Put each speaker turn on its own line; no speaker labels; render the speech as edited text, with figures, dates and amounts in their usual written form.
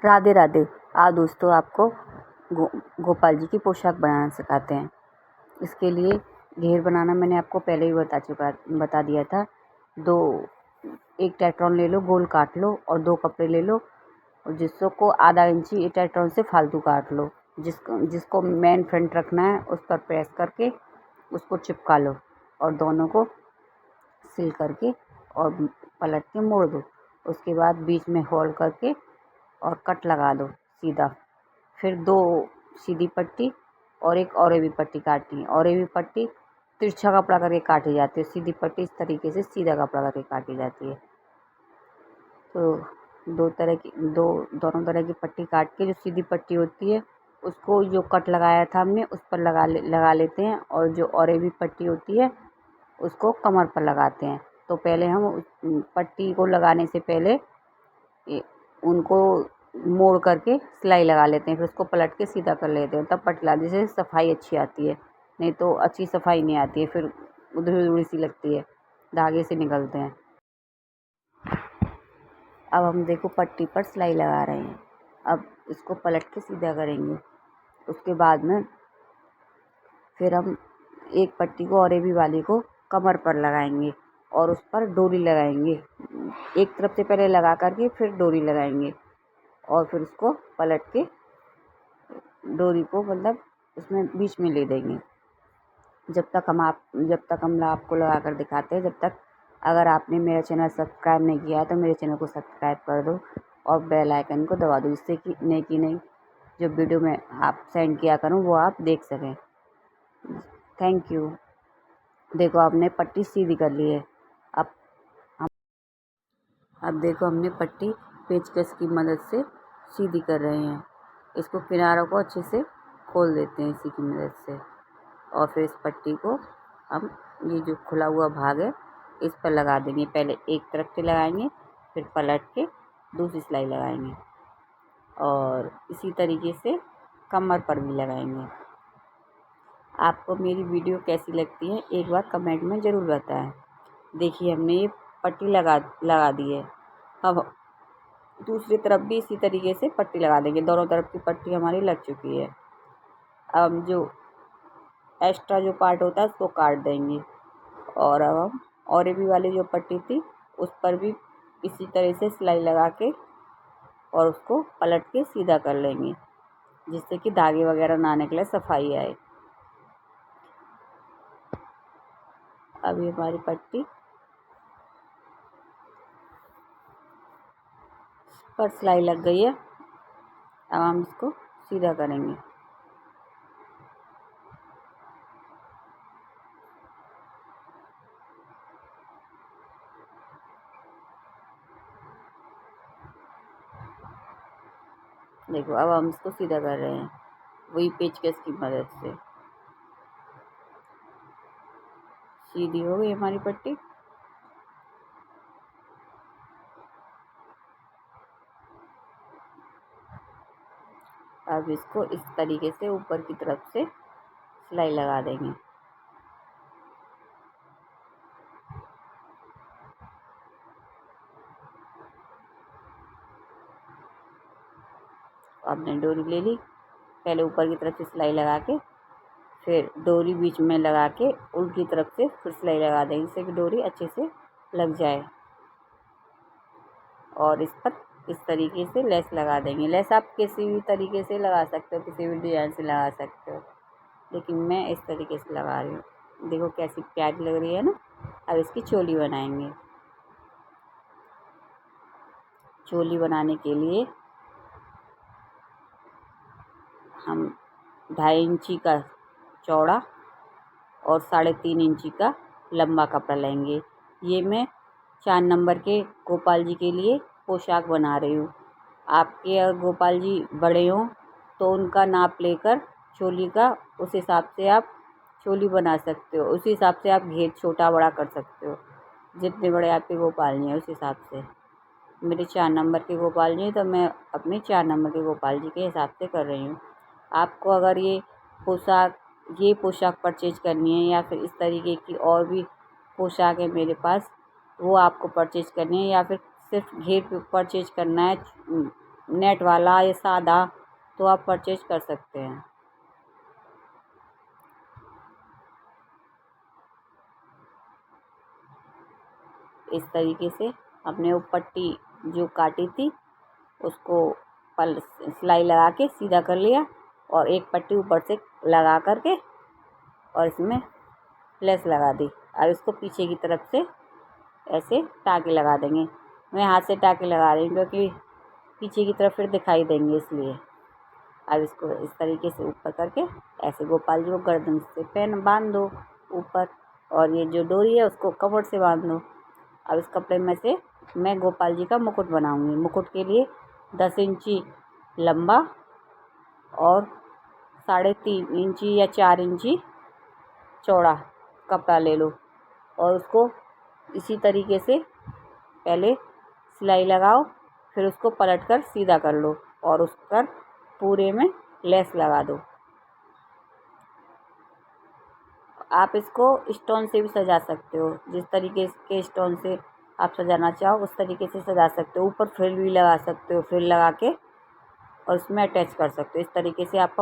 राधे राधे। आज दोस्तों आपको गोपाल जी की पोशाक बनाना सिखाते हैं। इसके लिए घेर बनाना मैंने आपको पहले ही बता दिया था। एक टेट्रॉन ले लो, गोल काट लो और 2 कपड़े ले लो और जिसको आधा इंची टेट्रॉन से फालतू काट लो। जिसको मेन फ्रंट रखना है उस पर प्रेस करके उसको चिपका लो और दोनों को सिल करके और पलट के मोड़ दो। उसके बाद बीच में होल करके और कट लगा दो सीधा। फिर 2 सीधी पट्टी और एक और भी पट्टी काटनी है। और भी पट्टी तिरछा कपड़ा करके काटी जाती है। सीधी पट्टी इस तरीके से सीधा कपड़ा करके काटी जाती है। तो दोनों तरह की पट्टी काट के जो सीधी पट्टी होती है उसको जो कट लगाया था हमने उस पर लगा लेते हैं और जो और भी पट्टी होती है उसको कमर पर लगाते हैं। तो पहले हम पट्टी को लगाने से पहले उनको मोड़ करके सिलाई लगा लेते हैं, फिर उसको पलट के सीधा कर लेते हैं, तब पट्टी लगाने से सफाई अच्छी आती है। नहीं तो अच्छी सफाई नहीं आती है, फिर उधड़ी उधड़ी सी लगती है, धागे से निकलते हैं। अब हम देखो पट्टी पर सिलाई लगा रहे हैं। अब इसको पलट के सीधा करेंगे। उसके बाद में फिर हम एक पट्टी को और भी वाली को कमर पर लगाएंगे और उस पर डोरी लगाएंगे। एक तरफ से पहले लगा करके फिर डोरी लगाएंगे और फिर उसको पलट के डोरी को उसमें बीच में ले देंगे। जब तक हम आपको लगा कर दिखाते हैं, जब तक अगर आपने मेरा चैनल सब्सक्राइब नहीं किया है तो मेरे चैनल को सब्सक्राइब कर दो और बेल आइकन को दबा दो, जिससे कि नई जो वीडियो मैं आप सेंड किया करूँ वो आप देख सकें। Thank you. देखो आपने पट्टी सीधी कर ली है। अब देखो हमने पट्टी पेचकस की मदद से सीधी कर रहे हैं। इसको किनारों को अच्छे से खोल देते हैं इसी की मदद से और फिर इस पट्टी को हम ये जो खुला हुआ भाग है इस पर लगा देंगे। पहले एक तरफ से लगाएंगे, फिर पलट के दूसरी सिलाई लगाएंगे और इसी तरीके से कमर पर भी लगाएंगे। आपको मेरी वीडियो कैसी लगती है एक बार कमेंट में ज़रूर बताएं। देखिए हमने ये पट्टी लगा दी है। अब दूसरी तरफ भी इसी तरीके से पट्टी लगा देंगे। दोनों तरफ की पट्टी हमारी लग चुकी है। अब जो एक्स्ट्रा जो पार्ट होता है उसको काट देंगे और अब हम और भी वाली जो पट्टी थी उस पर भी इसी तरह से सिलाई लगा के और उसको पलट के सीधा कर लेंगे, जिससे कि धागे वगैरह ना निकले, सफाई आए। अभी हमारी पट्टी पर सिलाई लग गई है। अब हम इसको सीधा करेंगे। देखो अब हम इसको सीधा कर रहे हैं वही पेचकस की मदद से। सीधी हो गई हमारी पट्टी। अब इसको इस तरीके से ऊपर की तरफ से सिलाई लगा देंगे। आपने डोरी ले ली, पहले ऊपर की तरफ से सिलाई लगा के फिर डोरी बीच में लगा के उल्टी तरफ से फिर सिलाई लगा देंगे, जिससे कि डोरी अच्छे से लग जाए। और इस पर इस तरीके से लेस लगा देंगे। लेस आप किसी भी तरीके से लगा सकते हो, किसी भी डिज़ाइन से लगा सकते हो, लेकिन मैं इस तरीके से लगा रही हूँ। देखो कैसी प्यारी लग रही है ना। अब इसकी चोली बनाएंगे। चोली बनाने के लिए हम 2.5 इंची का चौड़ा और 3.5 इंची का लंबा कपड़ा लेंगे। ये मैं 4 नंबर के गोपाल जी के लिए पोशाक बना रही हूँ। आपके अगर गोपाल जी बड़े हों तो उनका नाप लेकर चोली का उस हिसाब से आप चोली बना सकते हो। उसी हिसाब से आप घेर छोटा बड़ा कर सकते हो, जितने बड़े आपके गोपाल जी हैं उस हिसाब से। मेरे 4 नंबर के गोपाल जी हैं तो मैं अपने 4 नंबर के गोपाल जी के हिसाब से कर रही हूँ। आपको अगर ये पोशाक परचेज करनी है या फिर इस तरीके की और भी पोशाक है मेरे पास, वो आपको परचेज करनी है या फिर सिर्फ घेर परचेज करना है नेट वाला या सादा, तो आप परचेज कर सकते हैं। इस तरीके से हमने वो पट्टी जो काटी थी उसको सिलाई लगा के सीधा कर लिया और एक पट्टी ऊपर से लगा करके और इसमें लेस लगा दी। अब इसको पीछे की तरफ से ऐसे टाँके लगा देंगे। मैं हाथ से टाँके लगा रही हूँ क्योंकि पीछे की तरफ फिर दिखाई देंगे इसलिए। अब इसको इस तरीके से ऊपर करके ऐसे गोपाल जी को गर्दन से पेन बांध दो ऊपर, और ये जो डोरी है उसको कमर से बांध दो। अब इस कपड़े में से मैं गोपाल जी का मुकुट बनाऊंगी। मुकुट के लिए 10 इंची लंबा और 3.5 इंची या 4 इंची चौड़ा कपड़ा ले लो और उसको इसी तरीके से पहले सिलाई लगाओ, फिर उसको पलट कर सीधा कर लो और उस पर पूरे में लेस लगा दो। आप इसको स्टोन से भी सजा सकते हो, जिस तरीके के स्टोन से आप सजाना चाहो उस तरीके से सजा सकते हो। ऊपर फ्रिल भी लगा सकते हो, फ्रिल लगा के और उसमें अटैच कर सकते हो। इस तरीके से आपका